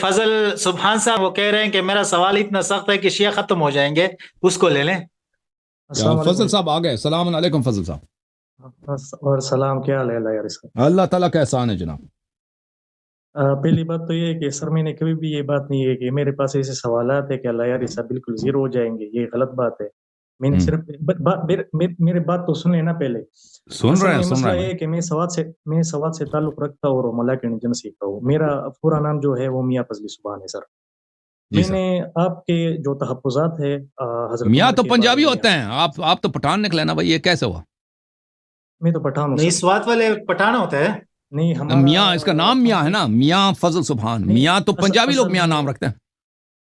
فضل سبحان صاحب وہ کہہ رہے ہیں کہ میرا سوال اتنا سخت ہے کہ شیعہ ختم ہو جائیں گے، اس کو لے لیں۔ السلام فضل علیکم صاحب آ گئے. السلام علیکم فضل صاحب. اور سلام، کیا حال ہے اللہ یار اس کا؟ اللہ تعالیٰ کا احسان ہے جناب. پہلی بات تو یہ ہے کہ سر میں نے کبھی بھی یہ بات نہیں ہے کہ میرے پاس ایسے سوالات ہے کہ اللہ یار ایسا بالکل زیرو ہو جائیں گے، یہ غلط بات ہے۔ میں نے صرف میرے بات تو سن لینا پہلے۔ سن اصل رہے میں ہیں مسئلہ یہ ہے کہ میں سواد سے تعلق رکھتا ہوں اور ملاکنی ایجنسی کا ہوں۔ میرا پورا نام جو ہے وہ میاں فضلی سبحان ہے سر۔ میں نے آپ کے جو تحفظات ہے حضرت میاں عمر تو کے پنجابی بارے میں، ہوتے ہیں، آپ تو پٹھان نکلے نا بھائی، یہ کیسے ہوا؟ میں تو پٹھان ہوں نہیں، سر۔ سوات والے پٹھان ہوتے ہیں؟ نہیں، ہمارا میاں اس کا نام میاں ہے نا، میاں فضل سبحان. نہیں، میاں تو پنجابی لوگ اصل میاں میں نام رکھتے ہیں.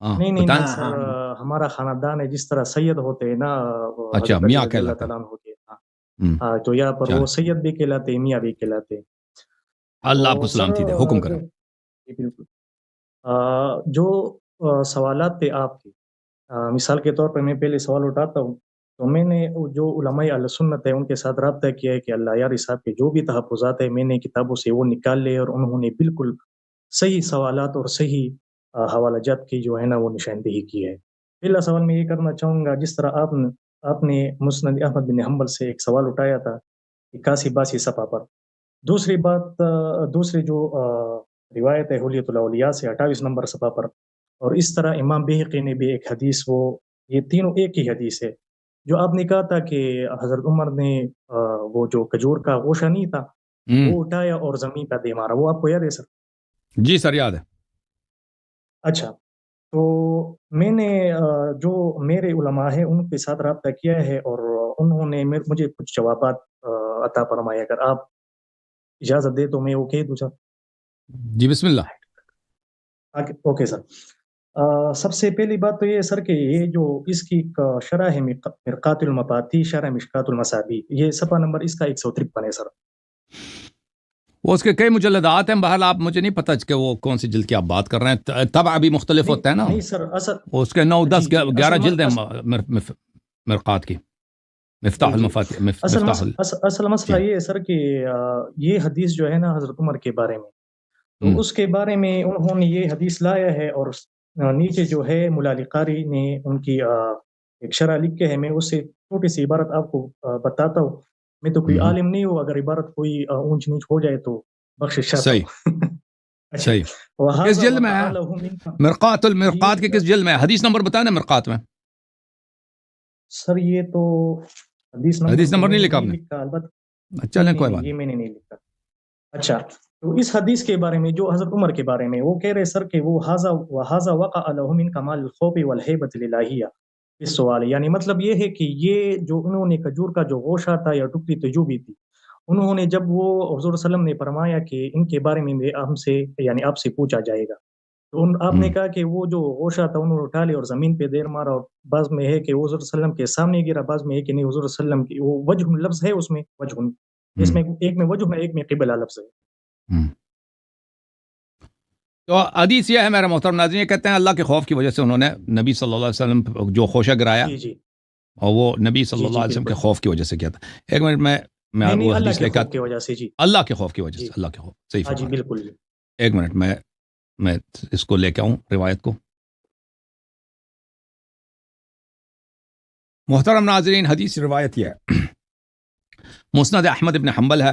ہاں نہیں بتائیں. سر، ہمارا خاندان ہے جس طرح سید ہوتے ہیں نا، اچھا، حضرت علی میاں رضی اللہ کہلاتے تعالیٰ عنہ کے، ہیں. تو یہاں پر چل وہ سید بھی کہلاتے ہیں، میاں بھی کہلاتے ہیں۔ اللہ آپ تو کو سر سلامتی دے، حکم کریں. جی بالکل، جو سوالات تھے آپ کے، مثال کے طور پر میں پہلے سوال اٹھاتا ہوں، تو میں نے جو علماء اہل سنت ہے ان کے ساتھ رابطہ کیا ہے کہ اللہ یار صاحب کے جو بھی تحفظات ہیں میں نے کتابوں سے وہ نکال لے، اور انہوں نے بالکل صحیح سوالات اور صحیح حوالہ جات کی جو ہے نا وہ نشاندہی کی ہے۔ پہلا سوال میں یہ کرنا چاہوں گا، جس طرح آپ نے مسند احمد بن حنبل سے ایک سوال اٹھایا تھا 81 صفحہ پر۔ دوسری بات، دوسری جو روایت ہے حلیۃ الاولیاء سے 28 نمبر صفحہ پر، اور اس طرح امام بہقی نے بھی ایک حدیث، وہ یہ تینوں ایک ہی حدیث ہے، جو آپ نے کہا تھا کہ حضرت عمر نے وہ جو کھجور کا گوشہ نہیں تھا وہ اٹھایا اور زمین پہ دے مارا، وہ آپ کو یاد ہے سر؟ جی سر، یاد ہے. اچھا، تو میں نے جو میرے علماء ہیں ان کے ساتھ رابطہ کیا ہے، اور انہوں نے مجھے کچھ جوابات عطا فرمائے۔ اگر آپ اجازت دے تو میں وہ کہہ دوں سر؟ جی بسم اللہ. Okay sir. سب سے پہلی بات تو یہ سر کہ یہ جو اس کی شرح ہے مرقات المفاتیح شرح مشکات المصابیح، یہ صفحہ نمبر اس کا 153 ہے سر۔ وہ اس کے کئی مجلدات ہیں، بہرحال آپ مجھے نہیں پتہ کہ وہ کون سی جلد کی آپ بات کر رہے ہیں، طبع ابھی مختلف ہوتا ہے نا. نہیں سر، اس کے 9 10 11 جلد ہیں مرقات کی. مفتاح المفاتیح، اصل مسئلہ یہ ہے سر کہ یہ حدیث جو ہے نا حضرت عمر کے بارے میں، تو اس کے بارے میں انہوں نے یہ حدیث لایا ہے، اور نیچے جو ہے ملا علی قاری نے ان کی ایک شرح لکھ کے ہے، میں اس سے چھوٹی سی عبارت آپ کو بتاتا ہوں۔ میں تو کوئی عالم نہیں ہوں، اگر عبارت کوئی اونچ نیچ ہو جائے تو بخشش چاہتا ہوں۔ صحیح. کس جلد میں ہے مرقات کے؟ کس جلد میں ہے؟ حدیث نمبر بتائیں نا مرقات میں. سر یہ تو حدیث نمبر نہیں لکھا آپ نے؟ البتہ چلیں کوئی بات یہ میں نے نہیں لکھا۔ اچھا، تو اس حدیث کے بارے میں جو حضرت عمر کے بارے میں وہ کہہ رہے سر کہ وہ ھذا وقع له من کمال الخوف والہیبۃ الالہیہ، اس سوال یعنی مطلب یہ ہے کہ یہ جو انہوں نے کھجور کا جو گوشہ تھا یا ٹکڑی تجوبی تھی، انہوں نے جب وہ حضور صلی اللہ علیہ وسلم نے فرمایا کہ ان کے بارے میں ہم سے یعنی آپ سے پوچھا جائے گا، تو آپ نے کہا کہ وہ جو گوشہ تھا انہوں نے اٹھا لیا اور زمین پہ دیر مارا، اور بعض میں ہے کہ حضور صلی اللہ علیہ وسلم کے سامنے گرا، بعض میں ہے کہ نہیں حضور صلی اللہ علیہ وسلم کی وہ وجہ لفظ ہے، اس میں وجہ اس میں ایک میں وجہ ہے، ایک میں قبلہ لفظ ہے۔ تو حدیث یہ ہے میرے محترم ناظرین، یہ کہتے ہیں اللہ کے خوف کی وجہ سے انہوں نے نبی صلی اللہ علیہ وسلم جو خوشہ گرایا، جی اور وہ نبی صلی اللہ علیہ وسلم کے خوف کی وجہ سے کیا تھا. ایک منٹ میں وہ حدیث لے کر، کی وجہ سے، جی اللہ کے خوف کی وجہ سے، اللہ کے خوف، صحیح جی فرمایا. بالکل۔ ایک منٹ میں اس کو لے کے آؤں روایت کو. محترم ناظرین، حدیث روایت یہ ہے، مسند احمد ابن حنبل ہے.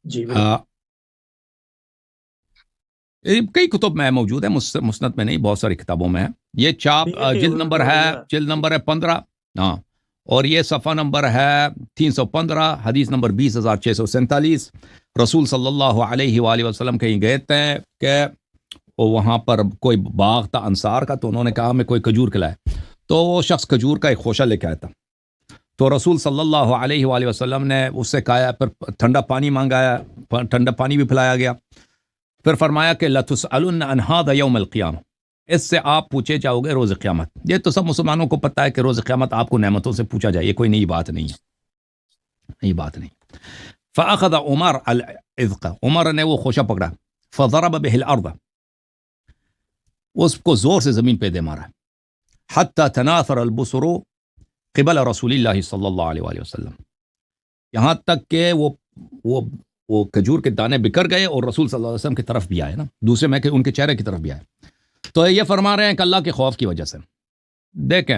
جی کئی کتب میں موجود ہے، مسند میں نہیں، بہت ساری کتابوں میں ہے. یہ چاپ جلد نمبر ہے 15، ہاں، اور یہ صفحہ نمبر ہے 315، حدیث نمبر 20647. رسول صلی اللہ علیہ وآلہ وسلم کہیں گئے تھے کہ وہاں پر کوئی باغ تھا انصار کا، تو انہوں نے کہا ہمیں کوئی کھجور کھلائے، تو وہ شخص کھجور کا ایک خوشہ لے کے آیا تھا. تو رسول صلی اللہ علیہ وآلہ وسلم نے اس سے کہا، پھر ٹھنڈا پانی مانگایا، ٹھنڈا پانی بھی پلایا گیا. پھر فرمایا کہ لَتُسْأَلُنَّ عَنْ هَذَا يَوْمَ الْقِيَامَةِ، اس سے آپ پوچھے جاؤ گے روز قیامت. یہ تو سب مسلمانوں کو پتہ ہے کہ روز قیامت آپ کو نعمتوں سے پوچھا جائے، یہ کوئی نئی بات نہیں ہے، نئی بات نہیں. فَأَخَذَ عُمَرُ الْعِذْقَ، عمر نے وہ خوشہ پکڑا، فَضَرَبَ بِهِ الْأَرْضَ، اس کو زور سے زمین پہ دے مارا، حَتَّى تَنَاثَرَ الْبُصُرُ قِبَلَ رسول اللہ صلی اللہ علیہ وآلہ وسلم، یہاں تک کہ وہ وہ کھجور کے دانے بکھر گئے اور رسول صلی اللہ علیہ وسلم کی طرف بھی آئے نا، دوسرے میں کہ ان کے چہرے کی طرف بھی آئے. تو یہ فرما رہے ہیں کہ اللہ کے خوف کی وجہ سے. دیکھیں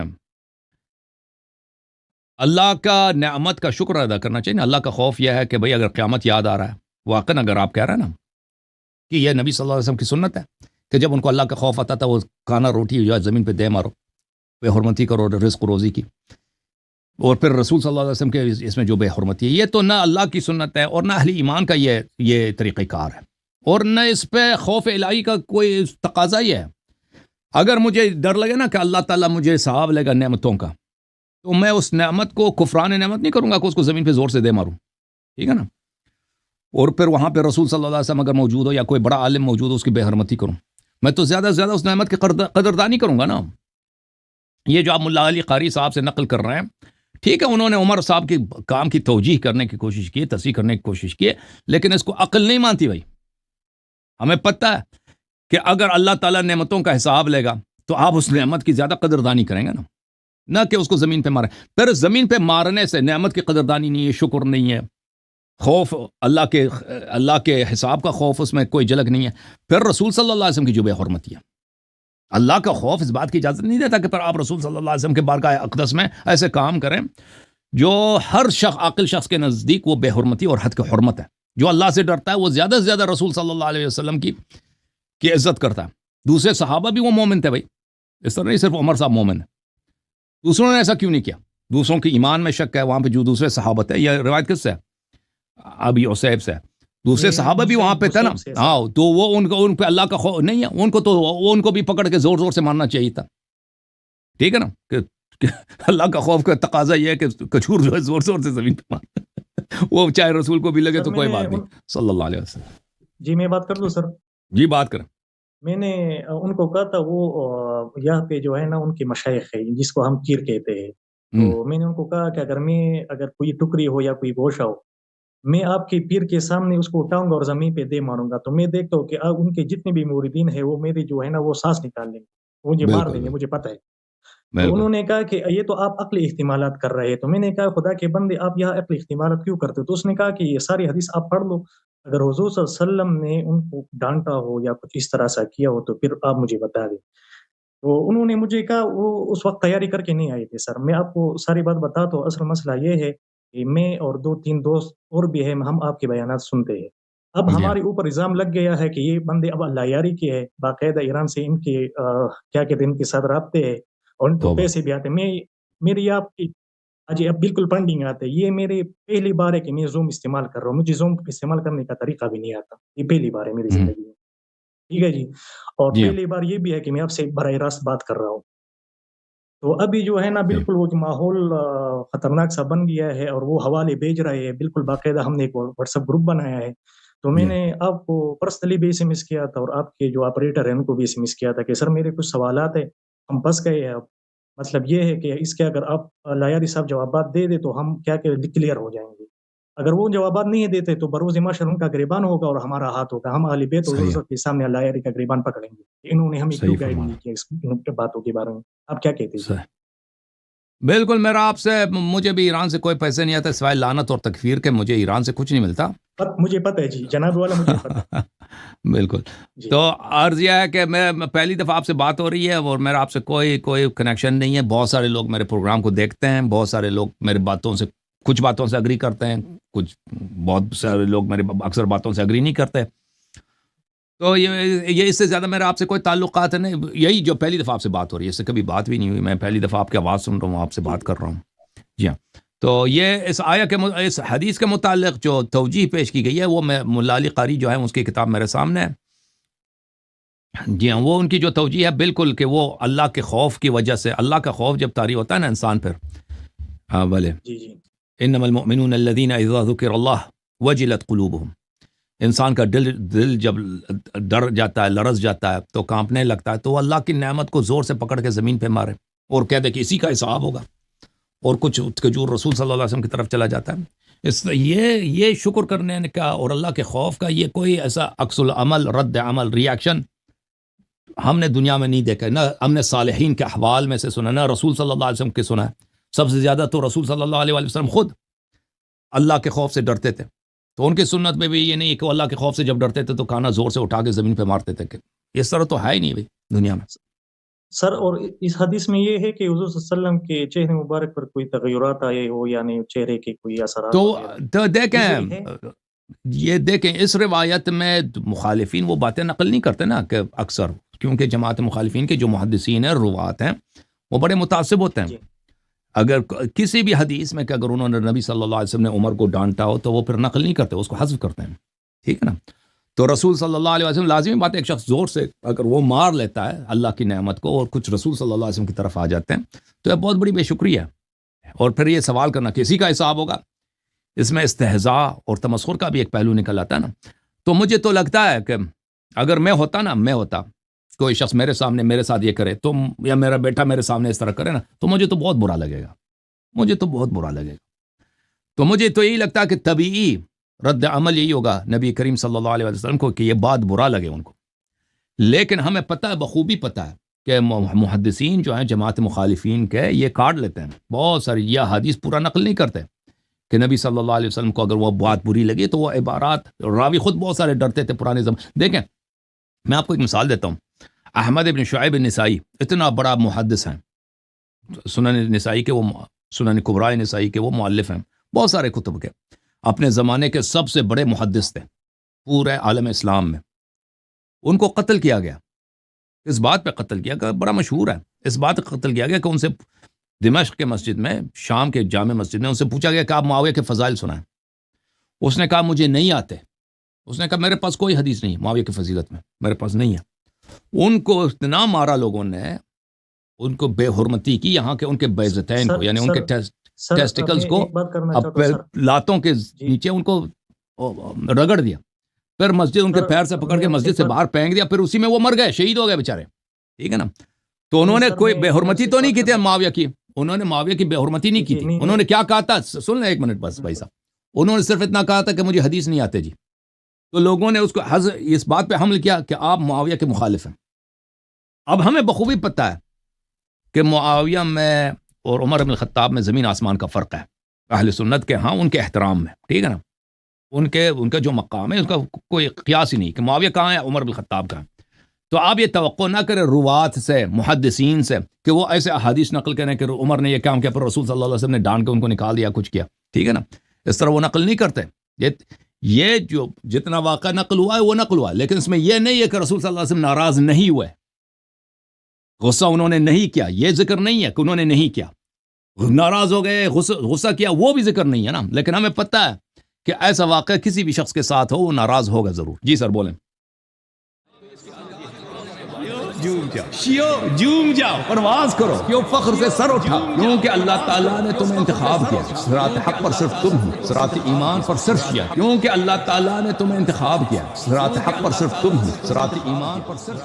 اللہ کا نعمت کا شکر ادا کرنا چاہیے نا. اللہ کا خوف یہ ہے کہ بھئی اگر قیامت یاد آ رہا ہے، واقعاً اگر آپ کہہ رہے ہیں نا کہ یہ نبی صلی اللہ علیہ وسلم کی سنت ہے کہ جب ان کو اللہ کا خوف آتا تھا وہ کھانا روٹی جو ہے زمین پہ دے مارو، بے حرمتی کرو رزق روزی کی. اور پھر رسول صلی اللہ علیہ وسلم کے اس میں جو بے حرمتی ہے، یہ تو نہ اللہ کی سنت ہے اور نہ اہل ایمان کا یہ طریقہ کار ہے، اور نہ اس پہ خوف الہی کا کوئی تقاضا ہی ہے. اگر مجھے ڈر لگے نا کہ اللہ تعالیٰ مجھے ثواب لے گا نعمتوں کا، تو میں اس نعمت کو کفران نعمت نہیں کروں گا کہ اس کو زمین پہ زور سے دے ماروں، ٹھیک ہے نا. اور پھر وہاں پہ رسول صلی اللہ علیہ وسلم اگر موجود ہو یا کوئی بڑا عالم موجود ہو اس کی بے حرمتی کروں. میں تو زیادہ سے زیادہ اس نعمت کی قدردانی کروں گا نا. یہ جو آپ ملا علی قاری صاحب سے نقل کر رہے ہیں، ٹھیک ہے انہوں نے عمر صاحب کے کام کی توجیح کرنے کی کوشش کی، تصحیح کرنے کی کوشش کی، لیکن اس کو عقل نہیں مانتی. بھائی ہمیں پتہ ہے کہ اگر اللہ تعالیٰ نعمتوں کا حساب لے گا تو آپ اس نعمت کی زیادہ قدردانی کریں گے نا، نہ کہ اس کو زمین پہ ماریں. پھر زمین پہ مارنے سے نعمت کی قدردانی نہیں ہے، شکر نہیں ہے، خوف اللہ کے حساب کا خوف اس میں کوئی جھلک نہیں ہے. پھر رسول صلی اللہ علیہ وسلم کی جو بے حرمتی ہے، اللہ کا خوف اس بات کی اجازت نہیں دیتا کہ پھر آپ رسول صلی اللہ علیہ وسلم کے بارگاہ اقدس میں ایسے کام کریں جو ہر عاقل شخص کے نزدیک وہ بے حرمتی اور حد کی حرمت ہے. جو اللہ سے ڈرتا ہے وہ زیادہ سے زیادہ رسول صلی اللہ علیہ وسلم کی عزت کرتا ہے. دوسرے صحابہ بھی وہ مومن تھے بھائی، اس طرح نہیں صرف عمر صاحب مومن ہے. دوسروں نے ایسا کیوں نہیں کیا؟ دوسروں کے ایمان میں شک ہے. وہاں پہ جو دوسرے صحابہ تھے، یہ روایت کس سے ہے؟ ابی عصیب سے. دوسرے صحابہ بھی وہاں پہ تھے نا، ہاں، تو وہ ان پہ اللہ کا خوف نہیں ہے. ان کو بھی پکڑ کے زور زور سے مارنا چاہیے تھا، ٹھیک ہے نا. کہ اللہ کا خوف کا تقاضا یہ ہے کہ کھجور جو ہے زور زور سے زمین پہ مار، وہ چاہے رسول کو بھی لگے تو کوئی بات نہیں صلی اللہ علیہ وسلم. جی میں بات کر لوں سر؟ جی بات کریں. میں نے ان کو کہا تھا وہ یہاں پہ جو ہے نا ان کی مشائخ ہے جس کو ہم پیر کہتے ہیں، تو میں نے ان کو کہا کہ اگر کوئی ٹکری ہو یا کوئی گوشہ ہو، میں آپ کے پیر کے سامنے اس کو اٹھاؤں گا اور زمین پہ دے ماروں گا، تو میں دیکھتا ہوں کہ ان کے جتنے بھی موردین ہیں وہ میرے جو ہے نا وہ سانس نکال لیں گے، مجھے مار دیں گے، مجھے پتہ ہے. تو انہوں نے کہا کہ یہ تو آپ عقلی احتمالات کر رہے ہیں. تو میں نے کہا خدا کے بندے آپ یہاں عقلی احتمالات کیوں کرتے؟ تو اس نے کہا کہ یہ ساری حدیث آپ پڑھ لو، اگر حضور صلی اللہ علیہ وسلم نے ان کو ڈانٹا ہو یا کچھ اس طرح سے کیا ہو تو پھر آپ مجھے بتا دیں. تو انہوں نے مجھے کہا، وہ اس وقت تیاری کر کے نہیں آئے تھے سر. میں آپ کو ساری بات بتاتا ہوں. اصل مسئلہ یہ ہے کہ میں اور 2-3 دوست اور بھی ہیں، ہم آپ کے بیانات سنتے ہیں. اب ہمارے اوپر الزام لگ گیا ہے کہ یہ بندے اب اللہ یاری کے ہے، باقاعدہ ایران سے ان کے کیا کہتے ہیں ان کے ساتھ رابطے ہیں اور ان کو پیسے بھی آتے. میری آپ کی آج اب بالکل پنڈنگ آتے. یہ میرے پہلی بار ہے کہ میں زوم استعمال کر رہا ہوں. مجھے زوم استعمال کرنے کا طریقہ بھی نہیں آتا. یہ پہلی بار ہے میری زندگی میں، ٹھیک ہے جی. اور پہلی بار یہ بھی ہے کہ میں آپ سے براہ راست بات کر رہا ہوں. تو ابھی جو ہے نا بالکل وہ ماحول خطرناک سا بن گیا ہے اور وہ حوالے بھیج رہے ہیں. بالکل باقاعدہ ہم نے ایک واٹس ایپ گروپ بنایا ہے. تو میں نے آپ کو پرسنلی بھی ایس ایم ایس کیا تھا اور آپ کے جو آپریٹر ہیں ان کو بھی ایس ایم ایس کیا تھا کہ سر میرے کچھ سوالات ہیں، ہم پھنس گئے ہیں. اب مطلب یہ ہے کہ اس کے اگر آپ لایاری صاحب جوابات دے دے تو ہم کیا کہ کلیئر ہو جائیں گے. اگر وہ جوابات نہیں دیتے تو بروز معاشر ان کا گریبان ہوگا اور ہمارا ہاتھ ہوگا. ہم اہل بیت حضور کے سامنے لایاری کا گریبان پکڑیں گے. انہوں نے ہمیں کیوں گائیڈ نہیں کیا اس باتوں کے بارے میں؟ آپ کیا کہتے ہیں؟ بالکل میرا آپ سے، مجھے بھی ایران سے کوئی پیسے نہیں آتے سوائے لعنت اور تکفیر کے. مجھے ایران سے کچھ نہیں ملتا. مجھے پتہ ہے جی جناب والا، مجھے پتہ. بالکل. تو عرض یہ ہے کہ میں پہلی دفعہ آپ سے بات ہو رہی ہے اور میرا آپ سے کوئی کنیکشن نہیں ہے. بہت سارے لوگ میرے پروگرام کو دیکھتے ہیں، بہت سارے لوگ میرے باتوں سے کچھ باتوں سے اگری کرتے ہیں، بہت سارے لوگ میرے اکثر باتوں سے اگری نہیں کرتے. تو یہ اس سے زیادہ میرا آپ سے کوئی تعلقات نہیں. یہی جو پہلی دفعہ آپ سے بات ہو رہی ہے، اس سے کبھی بات بھی نہیں ہوئی. میں پہلی دفعہ آپ کی آواز سن رہا ہوں، آپ سے بات کر رہا ہوں. جی ہاں. تو یہ اس اس حدیث کے متعلق جو توجیح پیش کی گئی ہے وہ ملا علی قاری جو ہے اس کی کتاب میرے سامنے ہے. جی ہاں، وہ ان کی جو توجیح ہے بالکل کہ وہ اللہ کے خوف کی وجہ سے، اللہ کا خوف جب طاری ہوتا ہے نا انسان پر. ہاں بھلے. انما المؤمنون الذین اذا ذکر اللہ وجلت قلوبہم. انسان کا دل جب ڈر جاتا ہے، لرز جاتا ہے تو کانپنے لگتا ہے، تو وہ اللہ کی نعمت کو زور سے پکڑ کے زمین پہ مارے اور کہہ دے کہ اسی کا حساب ہوگا، اور کچھ کھجور رسول صلی اللہ علیہ وسلم کی طرف چلا جاتا ہے. یہ شکر کرنے کا اور اللہ کے خوف کا یہ کوئی ایسا عکس العمل، رد عمل، ریاکشن ہم نے دنیا میں نہیں دیکھا. نہ ہم نے صالحین کے احوال میں سے سنا، نہ رسول صلی اللہ علیہ وسلم کے سنا ہے. سب سے زیادہ تو رسول صلی اللہ علیہ وسلم خود اللہ کے خوف سے ڈرتے تھے. تو ان کی سنت میں بھی یہ نہیں کہ وہ اللہ کے خوف سے جب ڈرتے تھے تو کھانا زور سے اٹھا کے زمین پہ مارتے تھے، کہ اس طرح تو ہے ہی نہیں بھائی دنیا میں. سر اور اس حدیث میں یہ ہے کہ حضور صلی اللہ علیہ وسلم کے چہرے مبارک پر کوئی تغیرات آئے ہو، یعنی چہرے کے کوئی اثرات تو دیکھیں یہ دیکھیں اس روایت میں مخالفین وہ باتیں نقل نہیں کرتے نا، کہ اکثر کیونکہ جماعت مخالفین کے جو محدثین ہیں روات ہیں وہ بڑے متعصب ہوتے ہیں. اگر کسی بھی حدیث میں کہ اگر انہوں نے نبی صلی اللہ علیہ وسلم نے عمر کو ڈانٹا ہو تو وہ پھر نقل نہیں کرتے، اس کو حذف کرتے ہیں، ٹھیک ہے نا. تو رسول صلی اللہ علیہ وسلم لازمی بات ہے ایک شخص زور سے اگر وہ مار لیتا ہے اللہ کی نعمت کو اور کچھ رسول صلی اللہ علیہ وسلم کی طرف آ جاتے ہیں تو یہ بہت بڑی بے شکری ہے. اور پھر یہ سوال کرنا کسی کا حساب ہوگا، اس میں استہزاء اور تمسخر کا بھی ایک پہلو نکل آتا ہے نا. تو مجھے تو لگتا ہے کہ اگر میں ہوتا کوئی شخص میرے سامنے میرے ساتھ یہ کرے تو، یا میرا بیٹا میرے سامنے اس طرح کرے نا، تو مجھے تو بہت برا لگے گا. تو مجھے تو یہی لگتا ہے کہ طبیعی رد عمل یہی ہوگا نبی کریم صلی اللہ علیہ وسلم کو کہ یہ بات برا لگے ان کو. لیکن ہمیں پتہ ہے، بخوبی پتہ ہے کہ محدثین جو ہیں جماعت مخالفین کے یہ کاٹ لیتے ہیں بہت ساری، یہ حدیث پورا نقل نہیں کرتے کہ نبی صلی اللہ علیہ وسلم کو اگر وہ بات بری لگی تو وہ عبارات، راوی خود بہت سارے ڈرتے تھے پرانے زمان. دیکھیں میں آپ کو ایک مثال دیتا ہوں. احمد ابن شعیب النسائی اتنا بڑا محدث ہیں، سنن نسائی کے وہ سنن کبرى نسائی کے وہ مؤلف ہیں، بہت سارے کتب کے، اپنے زمانے کے سب سے بڑے محدث تھے پورے عالم اسلام میں. ان کو قتل کیا گیا. اس بات پہ قتل کیا گیا، بڑا مشہور ہے، اس بات پہ قتل کیا گیا کہ ان سے دمشق کے مسجد میں، شام کے جامع مسجد میں ان سے پوچھا گیا کہ آپ معاویہ کے فضائل سنائیں. اس نے کہا مجھے نہیں آتے. اس نے کہا میرے پاس کوئی حدیث نہیں معاویہ کی فضیلت میں، میرے پاس نہیں ہے. ان کو اتنا مارا لوگوں نے، ان کو بے حرمتی کی، یہاں کے ان کے بیضتین کو، یعنی ان کے ٹیسٹیکلز کو لاتوں کے نیچے ان کو رگڑ دیا، پھر مسجد ان کے پیر سے پکڑ کے مسجد سے باہر پھینک دیا، پھر اسی میں وہ مر گئے، شہید ہو گئے بیچارے، ٹھیک ہے نا. تو انہوں نے کوئی بے حرمتی تو نہیں کی تھی معاویہ کی، انہوں نے معاویہ کی بے حرمتی نہیں کی تھی. انہوں نے کیا کہا تھا سن لیں ایک منٹ بس بھائی صاحب. انہوں نے صرف اتنا کہا تھا کہ مجھے حدیث نہیں آتے جی. تو لوگوں نے اس کو اس بات پہ حمل کیا کہ آپ معاویہ کے مخالف ہیں. اب ہمیں بخوبی پتہ ہے کہ معاویہ میں اور عمر بن الخطاب میں زمین آسمان کا فرق ہے اہل سنت کے ہاں ان کے احترام میں، ٹھیک ہے نا. ان کا جو مقام ہے اس کا کوئی قیاس ہی نہیں کہ معاویہ کہاں ہے عمر بن الخطاب کہاں. تو آپ یہ توقع نہ کریں روات سے، محدثین سے، کہ وہ ایسے احادیث نقل کریں کہ عمر نے یہ کام کیا پر رسول صلی اللہ علیہ وسلم نے ڈانٹ کے ان کو نکال دیا، کچھ کیا، ٹھیک ہے نا. اس طرح وہ نقل نہیں کرتے. یہ جو جتنا واقعہ نقل ہوا ہے وہ نقل ہوا ہے، لیکن اس میں یہ نہیں ہے کہ رسول صلی اللہ علیہ وسلم ناراض نہیں ہوئے، غصہ انہوں نے نہیں کیا، یہ ذکر نہیں ہے کہ انہوں نے نہیں کیا، ناراض ہو گئے، غصہ کیا، وہ بھی ذکر نہیں ہے نا. لیکن ہمیں پتہ ہے کہ ایسا واقعہ کسی بھی شخص کے ساتھ ہو وہ ناراض ہوگا ضرور. جی سر بولیں. جوم جاؤ، پرواز کرو، کیوں فخر سے سر اٹھا، کیونکہ اللہ تعالیٰ نے تمہیں انتخاب کیا. صراط حق پر صرف تم ہو، صراط ایمان پر صرف کیا، کیونکہ اللہ تعالیٰ نے تمہیں انتخاب کیا. صراط حق پر صرف تم ہو، صراط ایمان پر صرف